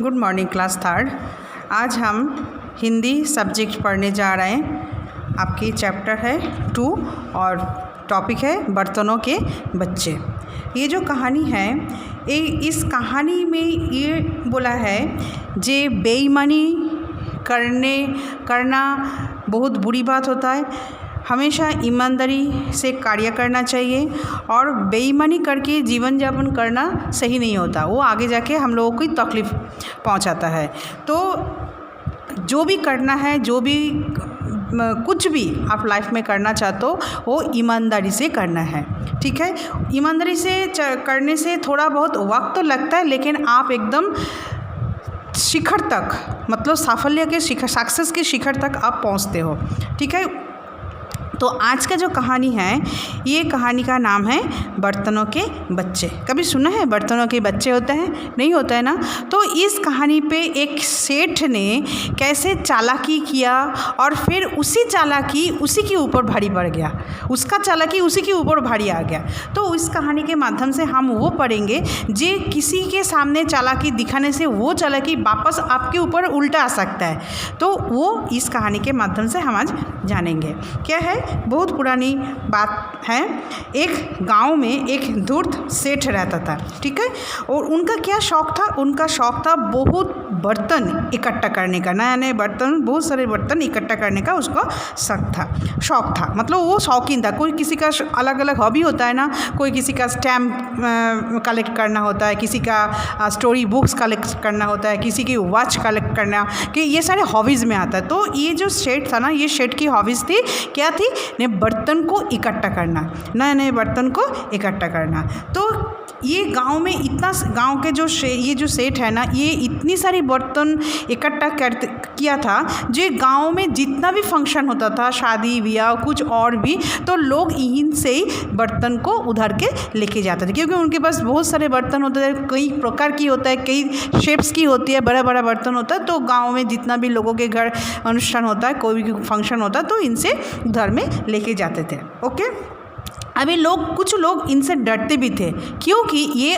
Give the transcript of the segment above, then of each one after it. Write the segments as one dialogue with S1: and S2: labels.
S1: Good morning class third. आज हम Hindi subject पढ़ने जा रहे हैं। आपकी चैप्टर है 2 और टॉपिक है बर्तनों के बच्चे। ये जो कहानी है इस कहानी में ये बोला है जे बेईमानी करना बहुत बुरी बात होता है। हमेशा ईमानदारी से कार्य करना चाहिए और बेईमानी करके जीवन यापन करना सही नहीं होता, वो आगे जाके हम लोगों को तकलीफ़ पहुंचाता है। तो जो भी करना है, जो भी कुछ भी आप लाइफ में करना चाहते हो वो ईमानदारी से करना है, ठीक है। ईमानदारी से करने से थोड़ा बहुत वक्त तो लगता है, लेकिन आप एकदम शिखर तक, मतलब साफल्य के शिखर, सक्सेस के शिखर तक आप पहुंचते हो, ठीक है। तो आज का जो कहानी है, ये कहानी का नाम है बर्तनों के बच्चे। कभी सुना है बर्तनों के बच्चे होते हैं? नहीं होता है ना। तो इस कहानी पे एक सेठ ने कैसे चालाकी किया और फिर उसी चालाकी उसी के ऊपर भारी पड़ गया, उसका चालाकी उसी के ऊपर भारी आ गया। तो इस कहानी के माध्यम से हम वो पढ़ेंगे जे किसी के सामने चालाकी दिखाने से वो चालाकी वापस आपके ऊपर उल्टा आ सकता है। तो वो इस कहानी के माध्यम से हम आज जानेंगे। क्या है, बहुत पुरानी बात है। एक गांव में एक धूर्त सेठ रहता था, ठीक है। और उनका क्या शौक़ था? उनका शौक़ था बहुत बर्तन इकट्ठा करने का, नए नए बर्तन, बहुत सारे बर्तन इकट्ठा करने का उसका शौक़ था। मतलब वो शौकीन था। कोई किसी का अलग अलग हॉबी होता है ना, कोई किसी का स्टैम्प कलेक्ट करना होता है, किसी का स्टोरी बुक्स कलेक्ट करना होता है, किसी की वॉच कलेक्ट करना, कि ये सारे हॉबीज़ में आता है। तो ये जो सेठ था ना, ये सेठ की हॉबीज़ थी, क्या थी? ने बर्तन को इकट्ठा करना, नए नए बर्तन को इकट्ठा करना। तो ये गांव में इतना, गांव के ये जो सेठ है ना, ये इतनी सारी बर्तन इकट्ठा किया था, जो गांव में जितना भी फंक्शन होता था, शादी ब्याह कुछ और भी, तो लोग यहीं से ही बर्तन को उधर के लेके जाते थे, क्योंकि उनके पास बहुत सारे बर्तन होते थे, कई प्रकार की होता है, कई शेप्स की होती है, बड़ा बड़ा बर्तन होता है। तो गाँव में जितना भी लोगों के घर अनुष्ठान होता है, कोई भी फंक्शन होता है, तो इनसे उधर में लेके जाते थे, ओके। अभी कुछ लोग इनसे डरते भी थे, क्योंकि ये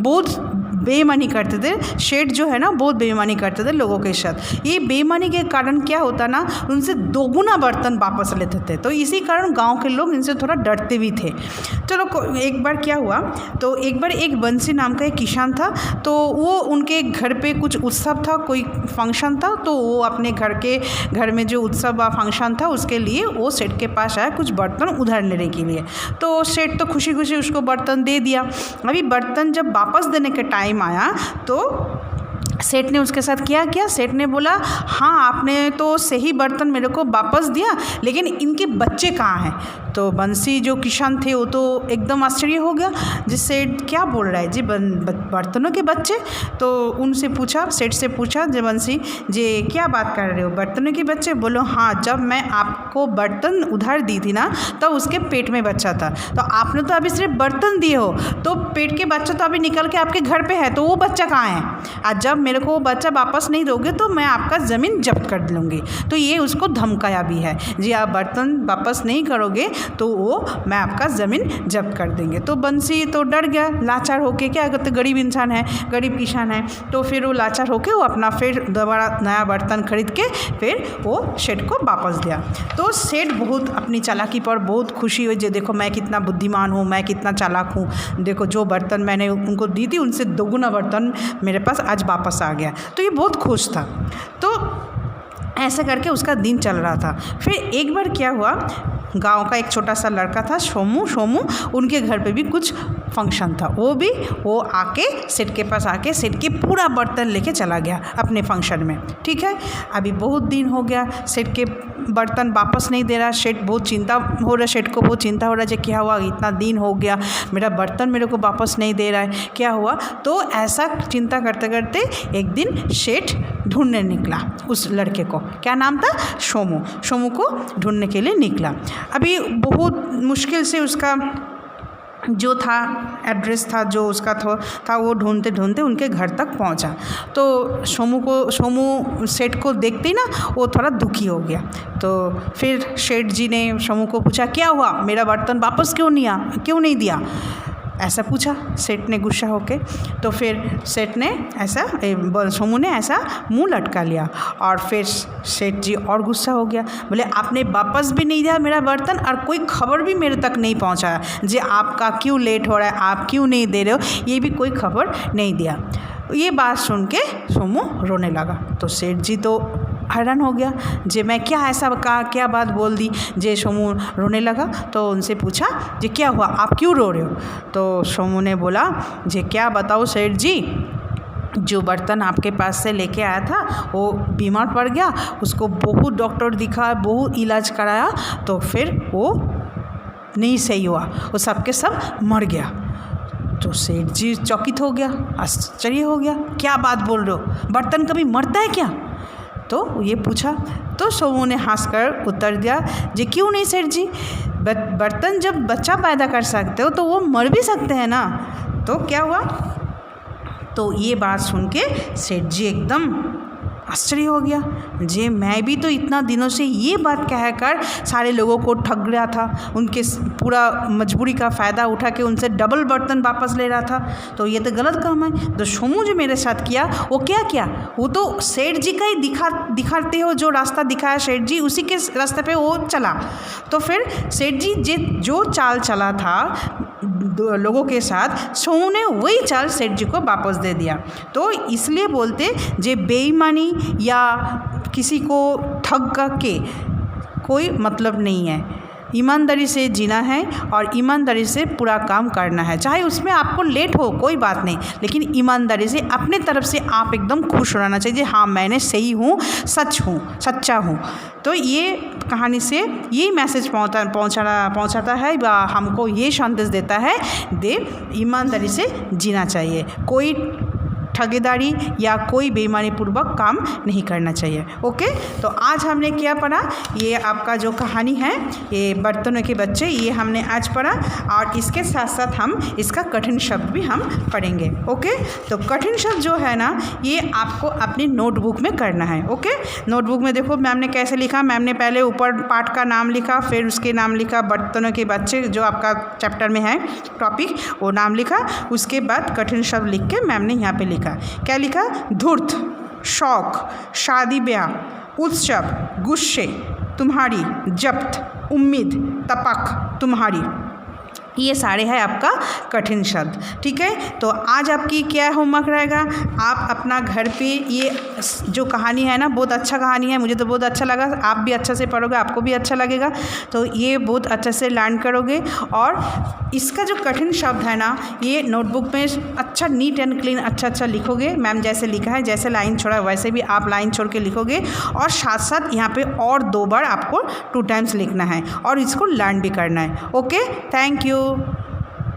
S1: बहुत बेईमानी करते थे। सेठ जो है ना, बहुत बेईमानी करते थे लोगों के साथ। ये बेईमानी के कारण क्या होता ना, उनसे दोगुना बर्तन वापस लेते थे। तो इसी कारण गांव के लोग इनसे थोड़ा डरते भी थे। चलो, एक बार क्या हुआ, तो एक बार एक बंसी नाम का एक किसान था। तो वो उनके घर पे कुछ उत्सव था, कोई फंक्शन था। तो वो अपने घर में जो उत्सव व फंक्शन था, उसके लिए वो सेठ के पास आया कुछ बर्तन उधार लेने के लिए। तो सेठ तो खुशी खुशी उसको बर्तन दे दिया। अभी बर्तन जब वापस देने के टाइम आया, तो सेठ ने उसके साथ क्या किया? सेठ ने बोला, हाँ आपने तो सही बर्तन मेरे को वापस दिया, लेकिन इनके बच्चे कहाँ हैं? तो बंसी जो किसान थे वो तो एकदम आश्चर्य हो गया, जिस सेठ क्या बोल रहा है जी, बर्तनों के बच्चे? तो उनसे पूछा, सेठ से पूछा जे बंसी जे क्या बात कर रहे हो, बर्तनों के बच्चे? बोलो हाँ, जब मैं आपको बर्तन उधार दी थी ना, तब उसके पेट में बच्चा था। तो आपने तो अभी सिर्फ बर्तन दिए हो, तो पेट के बच्चा तो अभी निकल के आपके घर पे है, तो वो बच्चा कहाँ है? आज जब मेरे को वो बच्चा वापस नहीं दोगे तो मैं आपका ज़मीन जब्त कर लूँगी। तो ये उसको धमकाया भी है जी, आप बर्तन वापस नहीं करोगे तो वो मैं आपका ज़मीन जब्त कर देंगे। तो बंसी तो डर गया, लाचार होके, क्या करते, गरीब इंसान है, गरीब किसान है। तो फिर वो लाचार होके वो अपना फिर दोबारा नया बर्तन खरीद के फिर वो सेठ को वापस दिया। तो सेठ बहुत अपनी चालाकी पर बहुत खुशी हुई, जो देखो मैं कितना बुद्धिमान हूँ, मैं कितना चालाक हूँ, देखो जो बर्तन मैंने उनको दी थी उनसे दोगुना बर्तन मेरे पास आज वापस आ गया। तो ये बहुत खुश था। तो ऐसा करके उसका दिन चल रहा था। फिर एक बार क्या हुआ, गांव का एक छोटा सा लड़का था, सोमू, उनके घर पे भी कुछ फंक्शन था। वो आके सेठ के पास आके सेठ के पूरा बर्तन लेके चला गया अपने फंक्शन में, ठीक है। अभी बहुत दिन हो गया, सेठ के बर्तन वापस नहीं दे रहा। सेठ बहुत चिंता हो रहा, सेठ को बहुत चिंता हो रहा है, क्या हुआ, इतना दिन हो गया, मेरा बर्तन मेरे को वापस नहीं दे रहा है, क्या हुआ? तो ऐसा चिंता करते करते एक दिन सेठ ढूंढने निकला उस लड़के को। क्या नाम था? सोमू को ढूंढने के लिए निकला। अभी बहुत मुश्किल से उसका जो था एड्रेस था, जो उसका था वो ढूंढते ढूंढते उनके घर तक पहुंचा। तो सोमू सेठ को देखते ही ना वो थोड़ा दुखी हो गया। तो फिर सेठ जी ने सोमू को पूछा, क्या हुआ, मेरा बर्तन वापस क्यों नहीं दिया? ऐसा पूछा सेठ ने गुस्सा होके। तो फिर सेठ ने ऐसा सोमू ने ऐसा मुंह लटका लिया और फिर सेठ जी और गुस्सा हो गया। बोले आपने वापस भी नहीं दिया मेरा बर्तन और कोई खबर भी मेरे तक नहीं पहुंचाया, जे आपका क्यों लेट हो रहा है, आप क्यों नहीं दे रहे हो, ये भी कोई खबर नहीं दिया। ये बात सुन के सोमू रोने लगा। तो सेठ जी तो हैरान हो गया, जे मैं क्या ऐसा कहा, क्या बात बोल दी जे सोमू रोने लगा। तो उनसे पूछा जे क्या हुआ, आप क्यों रो रहे हो। तो सोमू ने बोला जे क्या बताओ सेठ जी, जो बर्तन आपके पास से लेके आया था वो बीमार पड़ गया, उसको बहुत डॉक्टर दिखा, बहुत इलाज कराया, तो फिर वो नहीं सही हुआ, वो सब के सब मर गया। तो सेठ जी चौकित हो गया, आश्चर्य हो गया, क्या बात बोल रहे हो, बर्तन कभी मरता है क्या। तो ये पूछा। तो सोमू ने हंसकर उत्तर दिया जी क्यों नहीं सेठ जी, बर्तन जब बच्चा पैदा कर सकते हो तो वो मर भी सकते हैं ना। तो क्या हुआ। तो ये बात सुन के सेठ जी एकदम आश्चर्य हो गया, जे मैं भी तो इतना दिनों से ये बात कहकर सारे लोगों को ठग रहा था, उनके पूरा मजबूरी का फ़ायदा उठा के उनसे डबल बर्तन वापस ले रहा था, तो ये तो गलत काम है। तो सोमू जो मेरे साथ किया वो क्या किया, वो तो सेठ जी का ही दिखाते हो, जो रास्ता दिखाया सेठ जी उसी के रास्ते पे वो चला। तो फिर सेठ जी जो चाल चला था लोगों के साथ, सोमू ने वही चाल सेठ जी को वापस दे दिया। तो इसलिए बोलते जे बेईमानी या किसी को ठग के कोई मतलब नहीं है, ईमानदारी से जीना है और ईमानदारी से पूरा काम करना है, चाहे उसमें आपको लेट हो कोई बात नहीं, लेकिन ईमानदारी से अपने तरफ से आप एकदम खुश रहना चाहिए, हाँ मैंने सही हूँ, सच्चा हूँ। तो ये कहानी से यही मैसेज पहुँचाता है, हमको ये संदेश देता है दे ईमानदारी से जीना चाहिए, कोई ठगेदारी या कोई बेईमानी पूर्वक काम नहीं करना चाहिए। ओके, तो आज हमने क्या पढ़ा, ये आपका जो कहानी है ये बर्तनों के बच्चे, ये हमने आज पढ़ा और इसके साथ साथ हम इसका कठिन शब्द भी हम पढ़ेंगे। ओके, तो कठिन शब्द जो है ना ये आपको अपनी नोटबुक में करना है। ओके, नोटबुक में देखो मैम ने कैसे लिखा, मैम ने पहले ऊपर पाठ का नाम लिखा, फिर उसके नाम लिखा बर्तनों के बच्चे जो आपका चैप्टर में है टॉपिक, वो नाम लिखा, उसके बाद कठिन शब्द लिख के मैम ने यहाँ पे लिखा। क्या लिखा, धूर्त, शौक, शादी ब्याह, उत्सव, गुस्से, तुम्हारी, जब्त, उम्मीद, तपक, तुम्हारी, ये सारे है आपका कठिन शब्द। ठीक है, तो आज आपकी क्या होमवर्क रहेगा, आप अपना घर पे ये जो कहानी है ना बहुत अच्छा कहानी है, मुझे तो बहुत अच्छा लगा, आप भी अच्छा से पढ़ोगे आपको भी अच्छा लगेगा, तो ये बहुत अच्छे से लर्न करोगे और इसका जो कठिन शब्द है ना ये नोटबुक में अच्छा नीट एंड क्लीन अच्छा लिखोगे, मैम जैसे लिखा है, जैसे लाइन छोड़ा वैसे भी आप लाइन छोड़ के लिखोगे और साथ साथ यहाँ पे और 2 बार आपको 2 टाइम्स लिखना है और इसको लर्न भी करना है। Okay, thank you.